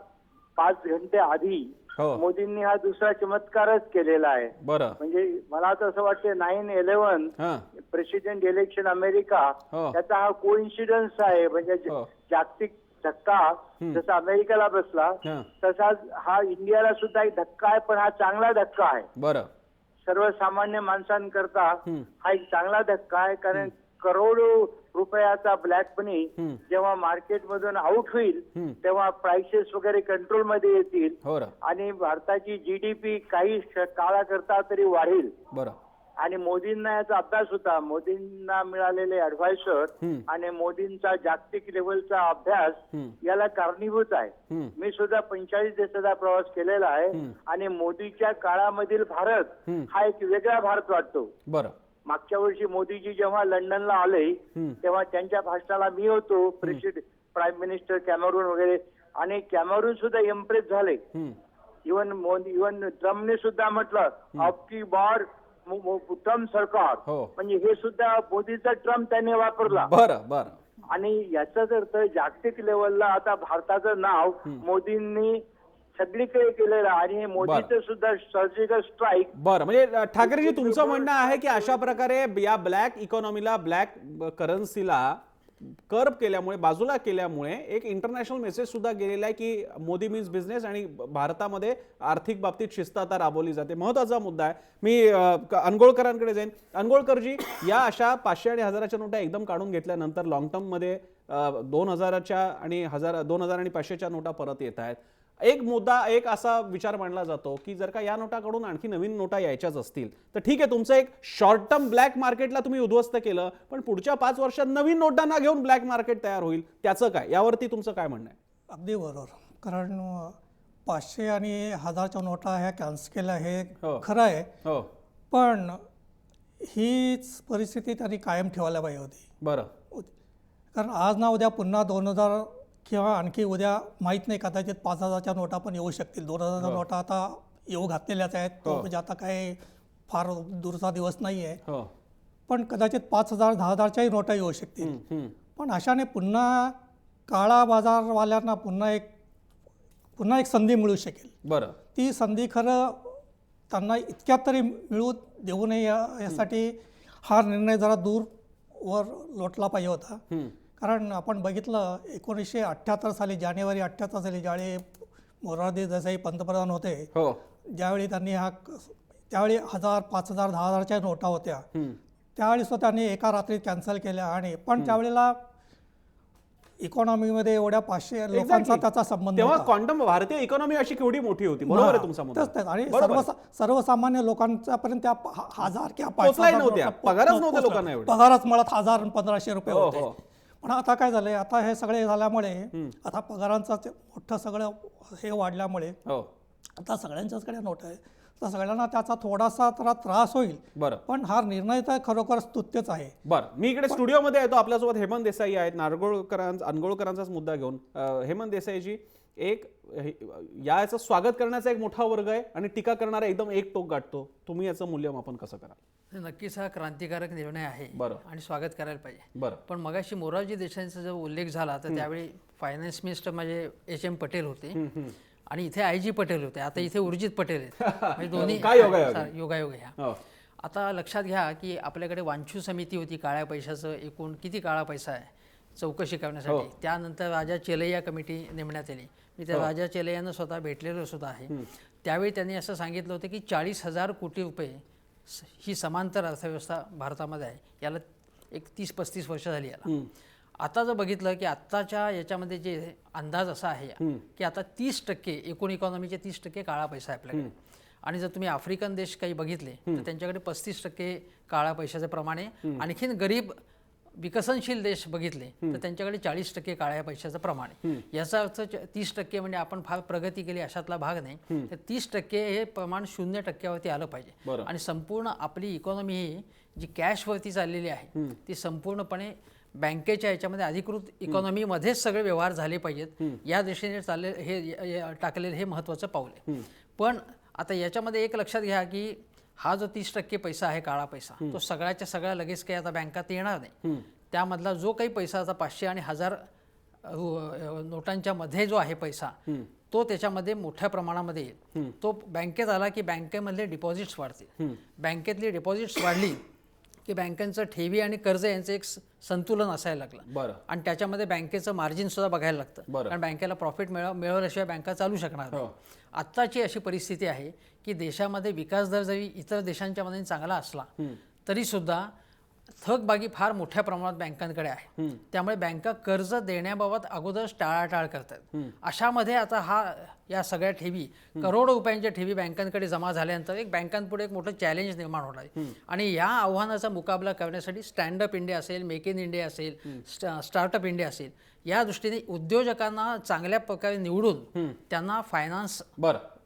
5 घंटे आधी मोदींनी हा दुसरा चमत्कारच केलेला आहे. बरं, म्हणजे मला तर असं वाटतं 9/11 प्रेसिडेंट इलेक्शन अमेरिका त्याचा हा कोइन्सिडन्स आहे. म्हणजे जागतिक धक्का जसा अमेरिकेला बसला तसाच हा इंडियाला सुद्धा एक धक्का आहे, पण हा चांगला धक्का आहे. बरं, सर्वसामान्य माणसांकरता हा एक चांगला धक्का आहे, कारण करोडो रुपयाचा ब्लॅक मनी जेव्हा मार्केटमधून आउट होईल तेव्हा प्राइसेस वगैरे कंट्रोलमध्ये येतील आणि भारताची जीडीपी काही काळाकरता तरी वाढेल. बरं, आणि मोदींना याचा अभ्यास होता, मोदींना मिळालेले ऍडव्हायसर आणि मोदींचा जागतिक लेवलचा अभ्यास याला कारणीभूत आहे. मी सुद्धा 45 देशाचा प्रवास केलेला आहे आणि मोदीच्या काळामधील भारत हा एक वेगळा भारत वाटतो. बरं, मागच्या वर्षी मोदीजी जेव्हा लंडनला आले तेव्हा त्यांच्या भाषणाला मी होतो, प्राईम मिनिस्टर कॅमेरून वगैरे, आणि कॅमेरून सुद्धा इम्प्रेस झाले. इव्हन ट्रम्पने सुद्धा म्हटलं अबकी बार ट्रम्प सरकार, म्हणजे हे सुद्धा मोदीचा ट्रम्प त्यांनी वापरला. बरं, बरं. आणि याचाच अर्थ जागतिक लेवलला आता भारताचं नाव मोदींनी सगळीकडे केलेलं आणि मोदीचं सुद्धा सर्जिकल स्ट्राईक. बरं, म्हणजे ठाकरेजी तुमचं म्हणणं आहे की अशा प्रकारे या ब्लॅक इकॉनॉमीला, ब्लॅक करन्सीला कर्ब केल्यामुळे, बाजूला केल्यामुळे एक इंटरनॅशनल मेसेज सुद्धा गेलेला आहे की मोदी मीन्स बिझनेस आणि भारतामध्ये आर्थिक बाबतीत शिस्त आता राबवली जाते. महत्त्वाचा मुद्दा आहे. मी अनगोळकरांकडे जाईन. अनगोळकरजी, या अशा 500 आणि 1000च्या नोटा एकदम काढून घेतल्यानंतर लॉंग टर्ममध्ये 2000च्या आणि 2000 आणि 500च्या नोटा परत येत आहेत. एक मुद्दा, एक असा विचार मांडला जातो की जर का या नोटाकडून आणखी नवीन नोटा यायच्याच असतील तर ठीक आहे, तुमचं एक शॉर्ट टर्म ब्लॅक मार्केटला तुम्ही उद्ध्वस्त केलं, पण पुढच्या 5 वर्षात नवीन नोटांना घेऊन ब्लॅक मार्केट तयार होईल, त्याचं काय? यावरती तुमचं काय म्हणणं आहे? अगदी बरोबर. कारण 500 आणि 1000च्या नोटा ह्या कॅन्सल केल्या हे खरं आहे, पण हीच परिस्थिती त्यांनी कायम ठेवायला पाहिजे होती. बरं, कारण आज ना उद्या पुन्हा 2000 किंवा आणखी उद्या माहीत नाही, कदाचित 5000च्या नोटा पण येऊ शकतील. 2000च्या नोटा आता येऊ घातलेल्याच आहेत, तो म्हणजे आता काही फार दूरचा दिवस नाही आहे, पण कदाचित 5000, 10,000च्याही नोटा येऊ शकतील. पण अशाने पुन्हा काळा बाजारवाल्यांना पुन्हा एक संधी मिळू शकेल. बरं, ती संधी खरं त्यांना इतक्यात तरी मिळू देऊ नये यासाठी हा निर्णय जरा दूरवर लोटला पाहिजे होता. कारण आपण बघितलं 1978 साली, जानेवारी 78 साली ज्यावेळी मोरारजी देसाई पंतप्रधान होते, ज्यावेळी त्यांनी त्यावेळी 1000, 5000, 10,000च्या नोटा होत्या, त्यावेळी सुद्धा त्यांनी एका रात्रीत कॅन्सल केल्या. आणि पण त्यावेळेला इकॉनॉमीमध्ये एवढ्या 500 लोकांचा त्याचा संबंध तेव्हा क्वांटम भारतीय इकॉनॉमी अशी केवढी मोठी होती. बरोबर आहे तुमचा मुद्दा. आणि सर्वसामान्य लोकांच्यापर्यंत त्या 1000 किंवा 5,000 पगारच नव्हते लोकांना, एवढे पगारच मुळात 1000 आणि 1500 रुपये होते. पण आता काय झालंय, आता हे सगळे झाल्यामुळे, आता पगारांचं मोठं सगळं हे वाढल्यामुळे आता सगळ्यांच्याचकडे नोट आहे, तर सगळ्यांना त्याचा थोडासा त्रास होईल. बरं, पण हा निर्णय तर खरोखर स्तुत्यच आहे. बरं, मी इकडे स्टुडिओमध्ये येतो. आपल्यासोबत हेमंत देसाई आहेत, अनगोळकरांचाच मुद्दा घेऊन. हेमंत देसाईजी, एक याचं स्वागत करण्याचा एक मोठा वर्ग आहे आणि टीका करणारा एकदम एक टोक गाठतो. तुम्ही याचं मूल्यमापन कसं कराल? नक्कीच हा क्रांतिकारक निर्णय आहे आणि स्वागत करायला पाहिजे. बरं, पण मगाशी मोरारजी देसाईंचा जो उल्लेख झाला तर त्यावेळी फायनान्स मिनिस्टर म्हणजे HM पटेल होते आणि इथे IG पटेल होते. आता इथे उर्जित पटेल आहेत. म्हणजे दोन्ही योगायोग ह्या. आता लक्षात घ्या की आपल्याकडे वांछू समिती होती, काळ्या पैशाचं एकूण किती काळा पैसा आहे चौकशी करण्यासाठी. त्यानंतर राजा चेलैया कमिटी नेमण्यात आली. मी त्या राजा चेलैयांना स्वतः भेटलेलो सुद्धा आहे. त्यावेळी त्यांनी असं सांगितलं होतं की 40,000 कोटी रुपये ही समांतर अर्थव्यवस्था भारतामध्ये आहे. याला एक 30-35 वर्ष झाली याला. आता जर बघितलं की आत्ताच्या याच्यामध्ये जे अंदाज असा आहे की आता 30% एकूण इकॉनॉमीचे 30% काळा पैसा आहे आपल्याकडे. आणि जर तुम्ही आफ्रिकन देश काही बघितले तर त्यांच्याकडे 35% काळा पैशाचं प्रमाण आहे. आणखीन गरीब विकसनशील देश बघितले तर त्यांच्याकडे 40% काळ्या पैशाचं प्रमाण आहे. याचा अर्थ 30% म्हणजे आपण फार प्रगती केली अशातला भाग नाही. तर 30% हे प्रमाण 0% आलं पाहिजे. आणि संपूर्ण आपली इकॉनॉमी ही जी कॅशवरती चाललेली आहे ती संपूर्णपणे बँकेच्या याच्यामध्ये अधिकृत इकॉनॉमीमध्येच सगळे व्यवहार झाले पाहिजेत. या दिशेने चालले हे टाकलेलं हे महत्त्वाचं पाऊल आहे. पण आता याच्यामध्ये एक लक्षात घ्या की हा जो 30% पैसा आहे काळा पैसा तो सगळ्याच्या सगळ्या लगेच काही आता बँकात येणार नाही. त्यामधला जो काही पैसा आता 500 आणि 1000 नोटांच्या मध्ये जो आहे पैसा तो त्याच्यामध्ये मोठ्या प्रमाणामध्ये येईल. तो बँकेत आला की बँकेमधले डिपॉझिट्स वाढतील. बँकेतली डिपॉझिट्स वाढली की बँकांचं ठेवी आणि कर्ज यांचं एक संतुलन असायला लागलं. आणि त्याच्यामध्ये बँकेचं मार्जिन सुद्धा बघायला लागतं. कारण बँकेला प्रॉफिट मिळवल्याशिवाय बँका चालू शकणार नाही. आत्ताची अशी परिस्थिती आहे की देशामध्ये विकास दर जरी इतर देशांच्या मध्ये चांगला असला तरी सुद्धा थकबाकी फार मोठ्या प्रमाणात बँकांकडे आहे. त्यामुळे बँका कर्ज देण्याबाबत अगोदर टाळाटाळ करतात. अशामध्ये आता या सगळ्या ठेवी करोडो रुपयांच्या ठेवी बँकांकडे जमा झाल्यानंतर एक बँकांपुढे एक मोठं चॅलेंज निर्माण होणार आहे. आणि या आव्हानाचा मुकाबला करण्यासाठी स्टँडअप इंडिया असेल, मेक इन इंडिया असेल, स्टार्टअप इंडिया असेल, या दृष्टीने उद्योजकांना चांगल्या प्रकारे निवडून त्यांना फायनान्स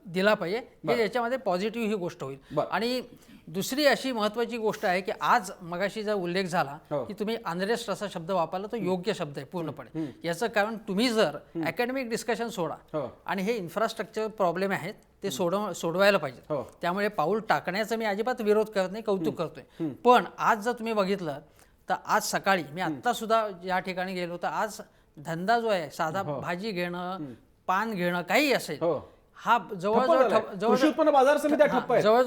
दिला पाहिजे. हे याच्यामध्ये पॉझिटिव्ह ही गोष्ट होईल. आणि दुसरी अशी महत्त्वाची गोष्ट आहे की आज मगाशी जर उल्लेख झाला की तुम्ही अनरेस्ट असा शब्द वापरला तो योग्य शब्द आहे पूर्णपणे. याचं कारण तुम्ही जर अकॅडमिक डिस्कशन सोडा आणि हे इन्फ्रास्ट्रक्चर प्रॉब्लेम आहेत ते सोडवायला पाहिजे. त्यामुळे पाऊल टाकण्याचा मी अजिबात विरोध करत नाही, कौतुक करतोय. पण आज जर तुम्ही बघितलं तर आज सकाळी मी आत्ता सुद्धा या ठिकाणी गेलो तर आज धंदा जो आहे साधा भाजी घेणं, पान घेणं, काही असेल हा जवळजवळ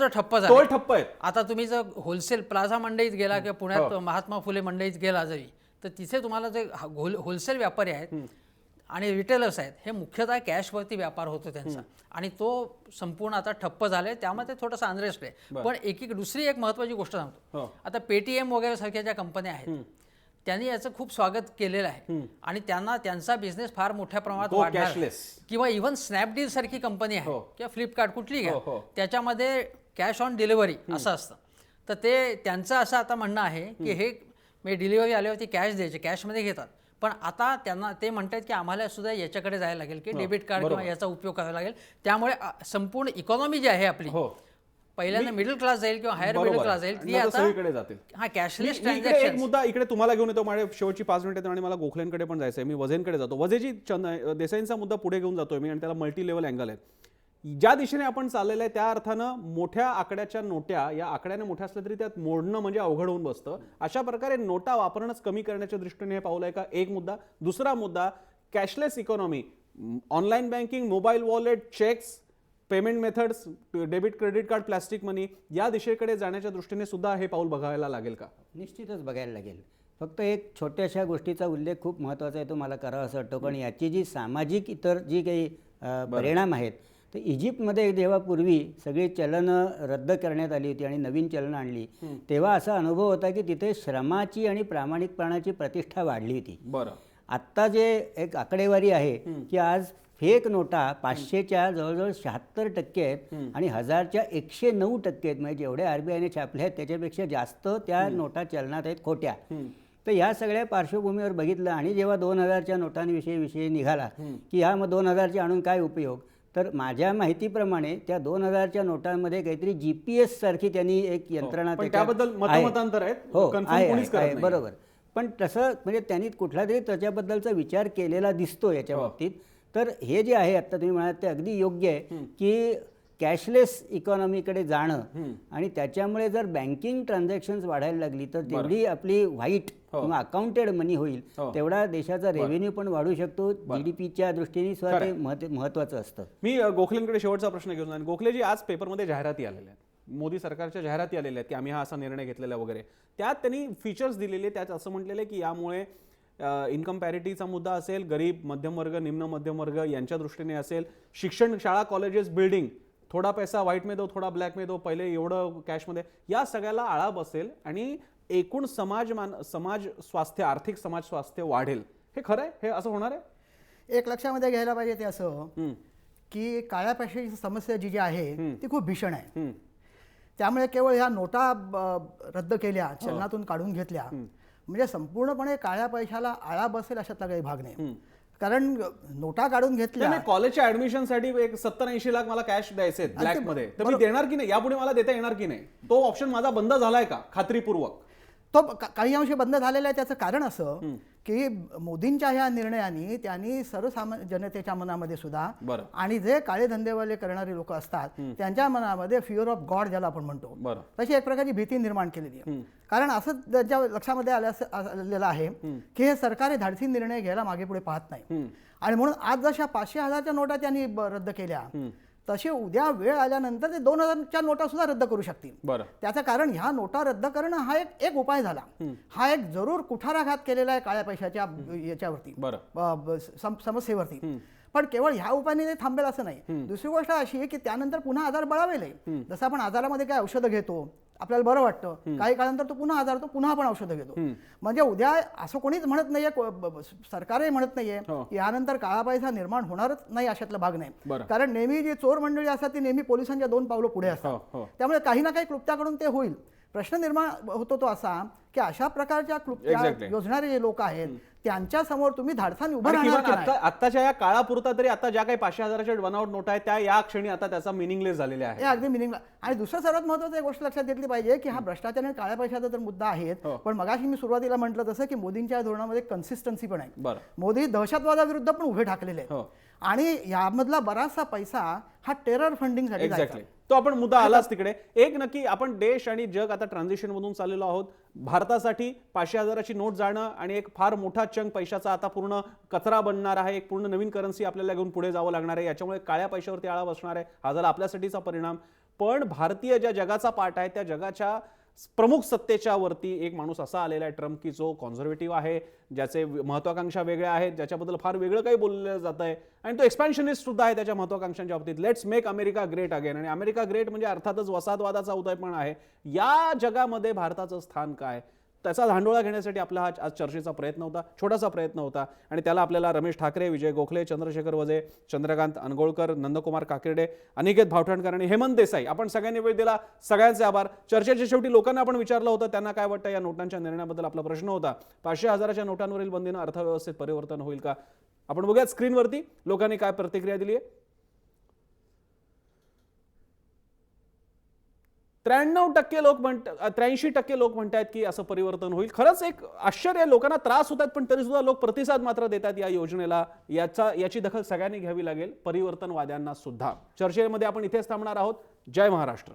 ठप्प झाला. आता तुम्ही जर होलसेल प्लाझा मंडईत गेला किंवा पुण्यात महात्मा फुले मंडईत गेला जरी तर तिथे तुम्हाला जे होलसेल व्यापारी आहेत आणि रिटेलर्स आहेत हे मुख्यतः कॅशवरती व्यापार होतो त्यांचा आणि तो संपूर्ण आता ठप्प झालाय. त्यामध्ये थोडासा अनरेस्ट आहे. पण दुसरी एक महत्वाची गोष्ट सांगतो. आता पेटीएम वगैरे सारख्या ज्या कंपन्या आहेत त्यांनी याचं खूप स्वागत केलेलं आहे आणि त्यांचा बिझनेस फार मोठ्या प्रमाणात वाढणार. किंवा इव्हन स्नॅपडील सारखी कंपनी आहे किंवा फ्लिपकार्ट कुठली घ्या त्याच्यामध्ये कॅश ऑन डिलिव्हरी असं असतं. तर ते त्यांचं असं आता म्हणणं आहे की हे डिलिव्हरी आल्यावरती कॅश द्यायचे, कॅशमध्ये घेतात. पण आता त्यांना ते म्हणतात की आम्हाला सुद्धा याच्याकडे जायला लागेल की डेबिट कार्ड किंवा याचा उपयोग करावा लागेल. त्यामुळे संपूर्ण इकॉनॉमी जी आहे आपली पहिल्यांदा मिडल क्लास जाईल किंवा हायर मिडल क्लास जाईल ती आता सगळीकडे जातील. हा कॅशलेस एक ट्रान्झॅक्शन मुद्दा इकडे तुम्हाला घेऊन येतो. माझ्या शेवटची 5 मिनिटं आणि मला गोखलेंकडे पण जायचं आहे. मी वझेंकडे जातो. वझेजी देसाईंचा मुद्दा पुढे घेऊन जातोय मी आणि त्याला मल्टी लेवल अँगल आहे. ज्या दिशेने आपण चाललेलं आहे त्या अर्थानं मोठ्या आकड्याच्या नोट्या या आकड्याने मोठ्या असल्या तरी त्यात मोडणं म्हणजे अवघड होऊन बसतं. अशा प्रकारे नोटा वापरणंच कमी करण्याच्या दृष्टीने हे पाऊल आहे का? एक मुद्दा. दुसरा मुद्दा cashless economy, online banking, mobile wallet, cheques, payment methods, debit credit card, plastic money या दिशेकडे जाण्याच्या दृष्टीने सुद्धा हे पाऊल बघायला लागेल का? निश्चितच बघायला लागेल. फक्त एक छोट्याशा गोष्टीचा उल्लेख खूप महत्त्वाचा आहे तो मला करावा असं वाटतं. पण याची जी सामाजिक इतर जी काही परिणाम आहेत तर इजिप्तमध्ये जेव्हा पूर्वी सगळी चलनं रद्द करण्यात आली होती आणि नवीन चलनं आणली तेव्हा असा अनुभव होता की तिथे श्रमाची आणि प्रामाणिकपणाची प्रतिष्ठा वाढली होती. आत्ता जे एक आकडेवारी आहे की आज फेक नोटा 500च्या जवळजवळ 76% आहेत आणि 1000च्या 109% आहेत. म्हणजे जेवढ्या RBIने छापल्या आहेत त्याच्यापेक्षा जास्त त्या नोटा चलनात आहेत खोट्या. तर या सगळ्या पार्श्वभूमीवर बघितलं आणि जेव्हा 2000च्या नोटांविषयी विषय निघाला की ह्या मग 2000चे आणून काय उपयोग, तर माझ्या माहितीप्रमाणे त्या 2000च्या नोटांमध्ये काहीतरी GPS सारखी त्यांनी एक यंत्रणा त्याबद्दल मतमतांतर आहेत. हो आहे बरोबर. पण तसं म्हणजे त्यांनी कुठला तरी त्याच्याबद्दलचा विचार केलेला दिसतो याच्या बाबतीत. तर हे जे आहे आता तुम्ही म्हणाल ते अगदी योग्य आहे की कॅशलेस इकॉनॉमीकडे जाणं आणि त्याच्यामुळे जर बँकिंग ट्रान्झॅक्शन्स वाढायला लागली तर तेवढी आपली व्हाईट किंवा अकाउंटेड मनी होईल, तेवढा देशाचा रेव्हेन्यू पण वाढू शकतो. GDPच्या दृष्टीने सुद्धा ते महत्त्वाचं असतं. मी गोखलेंकडे शेवटचा प्रश्न घेऊन जाईन. गोखलेजी, आज पेपरमध्ये जाहिराती आलेल्या आहेत, मोदी सरकारच्या जाहिराती आलेल्या आहेत की आम्ही हा असा निर्णय घेतलेला वगैरे. त्यात त्यांनी फीचर्स दिलेले, त्यात असं म्हटलेलं आहे की यामुळे इन्कम पॅरिटीचा मुद्दा असेल, गरीब मध्यमवर्ग निम्न मध्यमवर्ग यांच्या दृष्टीने असेल, शिक्षण, शाळा, कॉलेजेस, बिल्डिंग, थोडा पैसा व्हाईट में दो थोडा ब्लॅक में दो, पहिले एवढं कॅशमध्ये, या सगळ्याला आळा बसेल आणि एकूण समाज स्वास्थ्य, आर्थिक समाज स्वास्थ्य वाढेल. हे खरं आहे? हे असं होणार आहे? एक लक्षामध्ये घ्यायला पाहिजे ते असं की काळ्या पैशाची समस्या जी आहे ती खूप भीषण आहे. त्यामुळे केवळ ह्या नोटा रद्द केल्या, चलनातून काढून घेतल्या, म्हणजे संपूर्णपणे काळ्या पैशाला आळा बसेल अशातला काही भाग नाही. कारण नोटा काढून घेतल्या, कॉलेजच्या ऍडमिशनसाठी एक 70-80 लाख मला कॅश द्यायचे ब्लॅक मध्ये, तर मी देणार की नाही, यापुढे मला देता येणार की नाही, तो ऑप्शन माझा बंद झालाय का खात्रीपूर्वक? तो काही अंशी बंद झालेला आहे. त्याचं कारण असं की मोदींच्या ह्या निर्णयाने त्यांनी सर्वसामान्य जनतेच्या मनामध्ये सुद्धा आणि जे काळे धंदेवाले करणारे लोक असतात त्यांच्या मनामध्ये फिअर ऑफ गॉड ज्याला आपण म्हणतो तशी एक प्रकारची भीती निर्माण केलेली आहे. कारण असं त्यांच्या लक्षामध्ये आलेलं आहे की हे सरकारी धाडसी निर्णय घ्यायला मागे पुढे पाहत नाही, आणि म्हणून आज जशा 500,000च्या नोटा त्यांनी रद्द केल्या तसे उद्या वेळ आल्यानंतर ते 2,000च्या नोटा सुद्धा रद्द करू शकतील. त्याचं कारण ह्या नोटा रद्द करणं हा एक उपाय झाला. हा एक जरूर कुठाराघात केलेला आहे काळ्या पैशाच्या याच्यावरती, समस्येवरती, पण केवळ ह्या उपायाने ते थांबेल असं नाही. दुसरी गोष्ट अशी आहे की त्यानंतर पुन्हा आजार बळावेल. जसं आपण आजारामध्ये काय औषधं घेतो, आपल्याला बरं वाटतं, काही काळानंतर तो पुन्हा आजार, तो पुन्हा आपण औषधं घेतो. म्हणजे उद्या असं कोणीच म्हणत नाहीये, सरकारही म्हणत नाहीये की यानंतर काळा पैसा निर्माण होणारच नाही अशातला भाग नाही. कारण नेहमी जी चोर मंडळी असतात ती नेहमी पोलिसांच्या 2 पावलं पुढे असतात. त्यामुळे काही ना काही क्लुप्त्याकडून ते होईल. प्रश्न निर्माण होतो तो असा की अशा प्रकारच्या क्लुप्त्या योजणारे जे लोक आहेत त्यांच्या समोर तुम्ही धाडसाने उभं राहणार. आताच्या या काळापुरता तरी आता ज्या काही 500,000च्या बनावट नोटा आहेत त्या या क्षणी आता त्याचा मिनिंगलेस झालेला आहे. अगदी मिनिंगलेस. आणि दुसरं सर्वात महत्त्वाची गोष्ट लक्षात घेतली पाहिजे की हा भ्रष्टाचार आणि काळ्या पैशाचा तर मुद्दा आहेत, पण मगाशी मी सुरुवातीला म्हटलं तसं की मोदींच्या धोरणामध्ये कन्सिस्टन्सी पण आहे. मोदी दहशतवादाविरुद्ध पण उभे ठाकलेले आहेत, आणि यामधला बराचसा पैसा हा टेरर फंडिंगसाठी जायचा. तो आपण मुद्दा आलाच तिकडे. एक नक्की आपण देश आणि जग आता ट्रान्झिशन मधून चाललेलो आहोत. भारतासाठी 500,000ची नोट जाणं आणि एक फार मोठा चंक पैशाचा आता पूर्ण कचरा बनणार आहे, एक पूर्ण नवीन करन्सी आपल्याला घेऊन पुढे जावं लागणार आहे. याच्यामुळे काळ्या पैशावरती आळा बसणार आहे. हा झाला आपल्यासाठीचा परिणाम. पण भारतीय ज्या जगाचा पार्ट आहे त्या जगाच्या प्रमुख सत्तेच्या वरती एक माणूस असा आलेला आहे ट्रम्प की जो कॉन्झर्वेटिव्ह आहे, ज्याचे महत्वाकांक्षा वेगळ्या आहेत, ज्याच्याबद्दल फार वेगळं काही बोललं जात आहे, आणि तो एक्सपॅन्शनिस्ट सुद्धा आहे त्याच्या महत्वाकांक्षांच्या बाबतीत. Let's make America great again. आणि अमेरिका ग्रेट म्हणजे अर्थातच वसाहतवादाचा उदयपण आहे. या जगामध्ये भारताचं स्थान काय, त्याचा धांडोळा घेण्यासाठी आपला हा आज चर्चेचा प्रयत्न होता, छोटासा प्रयत्न होता. आणि त्याला आपल्याला रमेश ठाकरे, विजय गोखले, चंद्रशेखर वजे, चंद्रकांत अनगोळकर, नंदकुमार काकिर्डे, अनिकेत भावठणकर आणि हेमंत देसाई, आपण सगळ्यांनी वेळ दिला. सगळ्यांचे आभार. चर्चेच्या शेवटी लोकांना आपण विचारलं होतं त्यांना काय वाटतं या नोटांच्या निर्णयाबद्दल. आपला प्रश्न होता 500,000च्या नोटांवरील बंदीनं अर्थव्यवस्थेत परिवर्तन होईल का? आपण बघूयात स्क्रीनवरती लोकांनी काय प्रतिक्रिया दिली आहे. 93% लोक 83% लोक म्हणतात की असं परिवर्तन होईल. खरंच एक आश्चर्य, लोकांना त्रास होतात पण तरी सुद्धा लोक प्रतिसाद मात्र देतात या योजनेला. याची दखल सगळ्यांनी घ्यावी लागेल, परिवर्तनवाद्यांना सुद्धा. चर्चेमध्ये आपण इथेच थांबणार आहोत. जय महाराष्ट्र.